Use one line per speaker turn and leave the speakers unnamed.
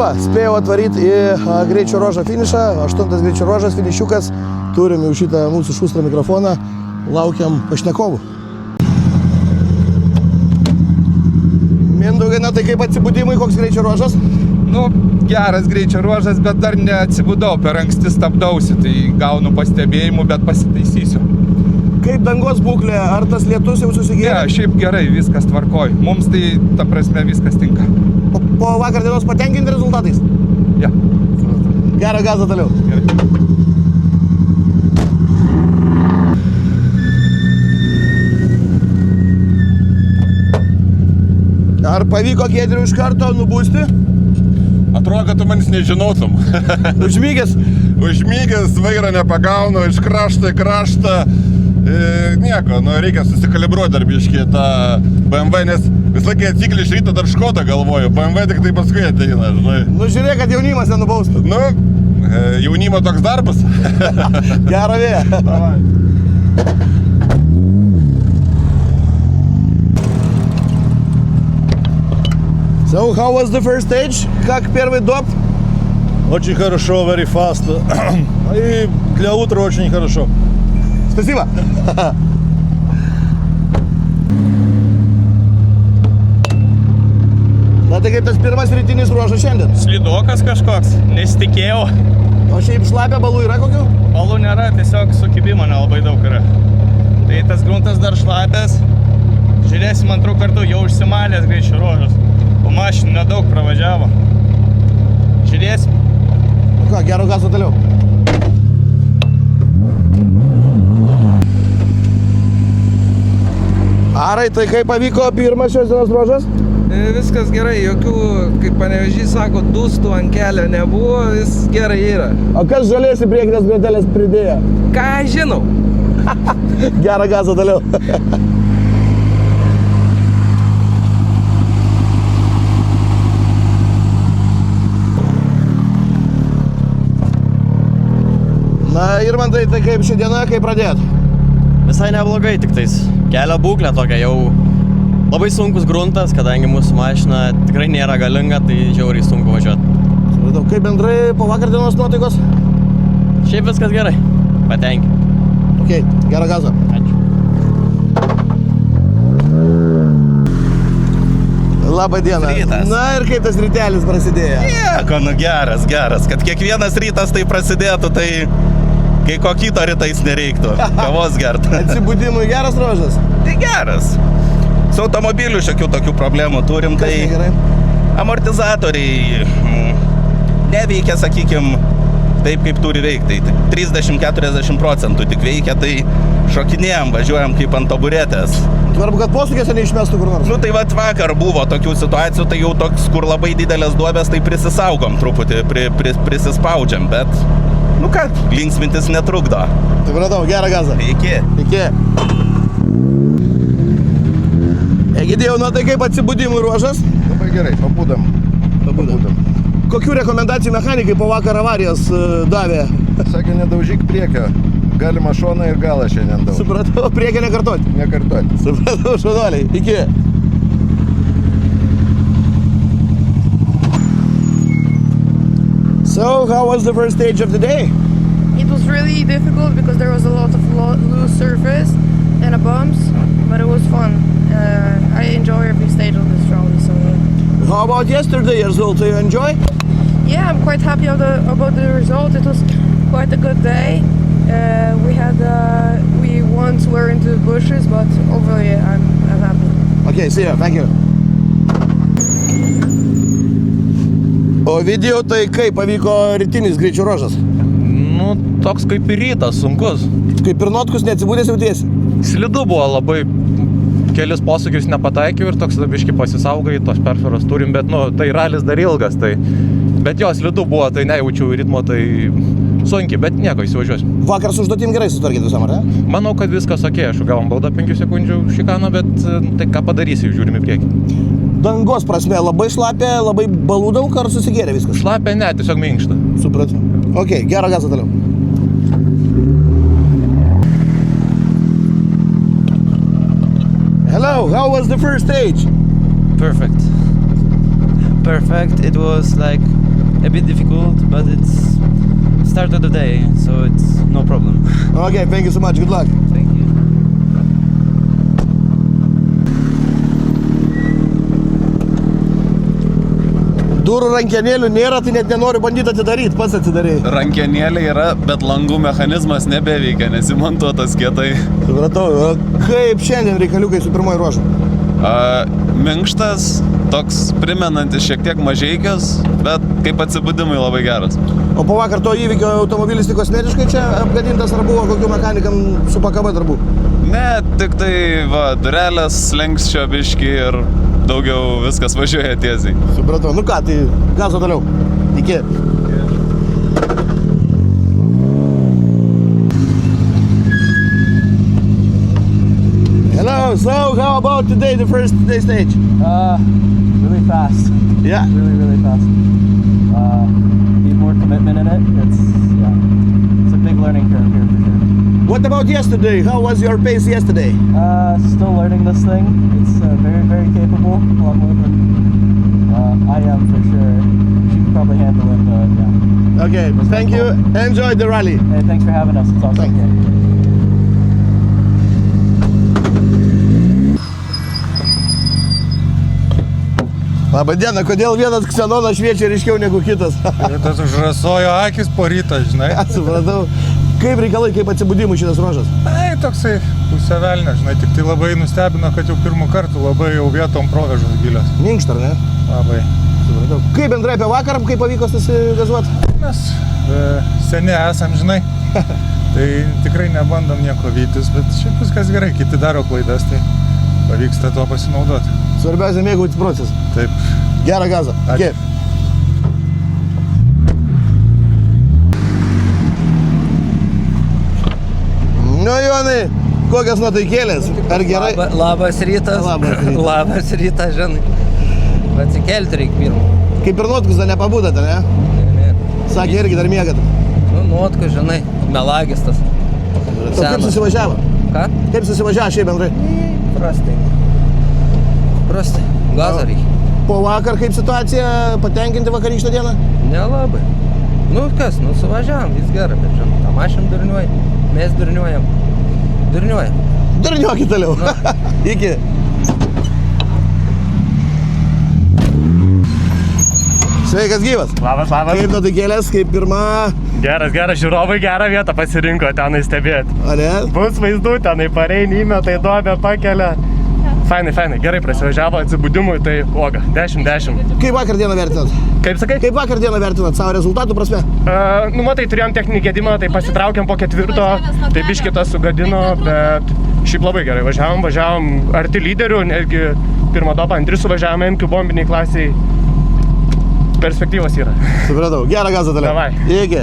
va, spėjau atvaryti į greičio ruožą finišą, 8 greičio ruožas, finišiukas, turim jau šitą mūsų šustrą mikrofoną, laukiam pašnekovų. Mindaugai, na tai kaip atsibudimai, koks greičio ruožas?
Nu, geras greičio ruožas, bet dar neatsibudau, per anksti stabdausi, tai gaunu pastebėjimų, bet pasitaisysiu.
Kaip dangos būklė, ar tas lietus jau susigėrė?
Ne, šiaip gerai, viskas tvarkoj. Mums tai, ta prasme, viskas tinka.
Po vakar dienos patenkinti rezultatais?
Ja.
Gerą gazą toliau.
Gerai.
Ar pavyko Giedriui iš karto nubūsti?
Atrodo, kad tu manis nežinotum.
Užmygęs?
Užmygęs, vairą nepagaunu, iš krašto į kraštą. Nieko, nu reikia susikalibruoti dar biškį tą BMW, nes vis laikai atsikli iš ryto dar Škodą galvoju. BMW tik tai paskui ateina, žinai.
Nu žiūrėk, kad jaunimas nenubaustų.
Nu, jaunimo toks darbas.
Gerą vėją.
Davai.
So, how was the first stage? Как первый доп?
Очень хорошо, very fast. И для утра очень хорошо.
Спасибо. Na tai kaip tas pirmas rytinis ruožas šiandien?
Slidokas kažkoks, nesitikėjau.
O šiaip šlapia balų yra kokių?
Balų nėra, tiesiog sukibimo nelabai daug yra. Tai tas gruntas dar šlapės. Žiūrėsim antrų kartų, jau užsimalęs greičio ruožas. Po mašinų nedaug pravažiavo. Žiūrėsim.
Nu ką, gero gazo toliau. Arai, tai kaip pavyko pirmas šios dienos ruožas?
Viskas gerai, jokių, kaip Panevėžys sako, dūstų ant kelio nebuvo, vis gerai yra.
O kas žalės į priekinės grotelės pridėjo?
Ką žinau?
Gerą gazą toliau. Na ir man tai kaip ši diena, kaip pradėt?
Visai neblogai, tik tais kelio būklė tokia jau labai sunkus gruntas, kadangi mūsų mašina tikrai nėra galinga, tai žiauriai sunku važiuoti.
Supratau, kaip bendrai po vakar dienos nuotaikos?
Šiaip viskas gerai, patenkinti.
Ok, gerą gazą.
Ačiū.
Labą dieną.
Rytas.
Na ir kaip tas rytelis prasidėjo?
Nieko, nu geras, kad kiekvienas rytas tai prasidėtų, tai kai ko kito rytais nereiktų. Kavos gert.
Atsibudimui geras ruožas?
Tai geras. Su automobiliu šiokių tokių problemų turim,
Kas
tai
negerai?
amortizatoriai neveikia, sakykim, taip kaip turi veikti. Tai 30-40% tik veikia, tai šokinėjom, važiuojam kaip ant taburetės.
Svarbu, kad posūkėse neišmestų kur nors.
Nu tai vat vakar buvo tokių situacijų, tai jau toks, kur labai didelės duobės, tai prisisaugom truputį, prisispaudžiam, bet, nu ką, linksmintis netrukdo.
Supratau, gerą gazą.
Iki.
Iki. Egidėjau, na tai kaip atsibudimų ruožas?
Labai gerai, pabudam.
Kokių rekomendacijų mechanikai po vakar avarijos davė?
Sakė, nedaužyk priekio. Galima šoną ir galą šiandien daug.
Supratau, priekį nekartoti.
Nekartoti.
Supratau, šaunuoliai. Iki. So, how was the first stage of the day?
It was really difficult because there was a lot of loose surface and bumps, but it was fun. I enjoy every stage of this rally, so yeah.
How about yesterday result? Do you enjoy?
Yeah, I'm quite happy about the result. It was quite a good day. We once were into the bushes, but overall, I'm happy.
Okay, see you. Thank you. O video tai kaip pavyko rytinis greičio ruožas?
Nu, toks kaip ir rytas, sunkus.
Kaip ir notkus neatsibūdęs jautiesi?
Slidu buvo labai, kelis posūkius nepataikiau ir toks biški pasisaugai, tos perferos turim, bet, nu, tai ralis dar ilgas, tai... Bet jo, slidu buvo, tai nejaučiau ritmo, tai sunkiai, bet nieko, įsivažiuosiu.
Vakar su užduotim gerai sutvarkyti visam, ar ne?
Manau, kad viskas ok, aš gavom baudą 5 sekundžių šikaną, bet tai ką padarysi, žiūrim į priekį.
Dangos prasme labai šlapia, labai balų daug, ar susigėrė viskas?
Šlapia, ne, tiesiog minkšta.
Supratau. Ok, gerą gazą toliau. Hello, how was the first stage?
Perfect. It was like a bit difficult, but it's start of the day, so it's no problem.
Okay, thank you so much. Good luck.
Thank you.
Durų rankenėlių nėra, tai net nenoriu bandyti atidaryti, pats atidarėjai.
Rankenėlė yra, bet langų mechanizmas nebeveikia, nesimontuotas kietai.
Supratau, o kaip šiandien reikaliukai su pirmoji ruožu?
Minkštas, toks primenantis šiek tiek mažeikius, bet kaip atsibudimai labai geras.
O po vakar to įvykio automobilis tik kosmetiškai čia apgadintas ar buvo kokių mechanikam su pakaba darbų?
Ne, tik tai durelės slenkščio biški ir daugiau viskas važiuoja tiesiai.
Supratau, nu ką, tai gazo toliau. Iki. Hello, so how about today, the first day stage?
Really fast.
Yeah.
Really fast. Need more commitment in it. It's a big learning curve here for sure.
What about yesterday? How was your pace yesterday?
Still learning this thing. It's very capable. A lot more than I am for sure. She can probably handle it, but yeah.
Okay, thank you. Enjoy the rally.
Hey, thanks for having us. It's awesome.
Thanks. Labą dieną, kodėl vienas ksenonas šviečia ryškiau negu kitas?
Tas užrasojo akis po ryto, žinai.
Supratau. Kaip reikalai, kaip atsibudimų šitas ruožas?
Ai, toksai pusė velnio, žinai, tik tai labai nustebino, kad jau pirmų kartų labai jau vietom provėžos gilios.
Minkšta, ar ne?
Labai.
Supratau. Kaip bendrai apie vakarą, kaip pavyko susigazuoti?
Mes seni esam, žinai. Tai tikrai nebandom nieko vytis, bet šiaip viskas gerai, kiti daro klaidas, tai pavyksta tuo pasinaudoti.
Svarbiausia mėgautis procesą.
Taip.
Gerą gazą.
Ačiū.
Okay. Nu, Jonai, kokias nuotaikėlės? Ar gerai?
Labas rytas.
Labas rytas.
Labas rytas, žinai. Atsikelti reikia pirmą.
Kaip ir nuotkus, dar nepabudote, ne?
Ne.
Sakė, irgi dar mėgat.
Nu, nuotkus, žinai, melagis tas.
Kaip susivažiavo?
Ką?
Kaip susivažiavo šiaip bendrai?
Prastai. Gazą reikia.
Po vakar kaip situacija? Patenkinti vakarykštę dieną?
Nelabai. Nu kas, suvažiavam, vis gerai, bet žinai, tą mašiną durniuoja, mes durniuojam.
Durniuokit toliau. Iki. Sveikas gyvas.
Labas.
Kaip nuotaikėlės, kaip pirma?
Geras, žiūrovai gerą vietą pasirinko tenai stebėti.
A ne?
Bus vaizdų, tenai pareini, įmeta į duobę, pakelia. Fainai, gerai prasivažiavo atsibudimui, tai oga, 10-10.
Kaip vakar dieną vertinat?
Kaip sakai?
Kaip vakar dieną vertinat savo rezultatų prasme?
Matai, turėjom techninį gedimą, tai pasitraukėm po ketvirto, tai biškitas sugadino, bet šiaip labai gerai važiavom arti lyderių, netgi pirmą dopą antri suvažiavome MQ bombiniai klasiai. Perspektyvos yra.
Supratau, gerą gazą toliau.
Davai.
Iki.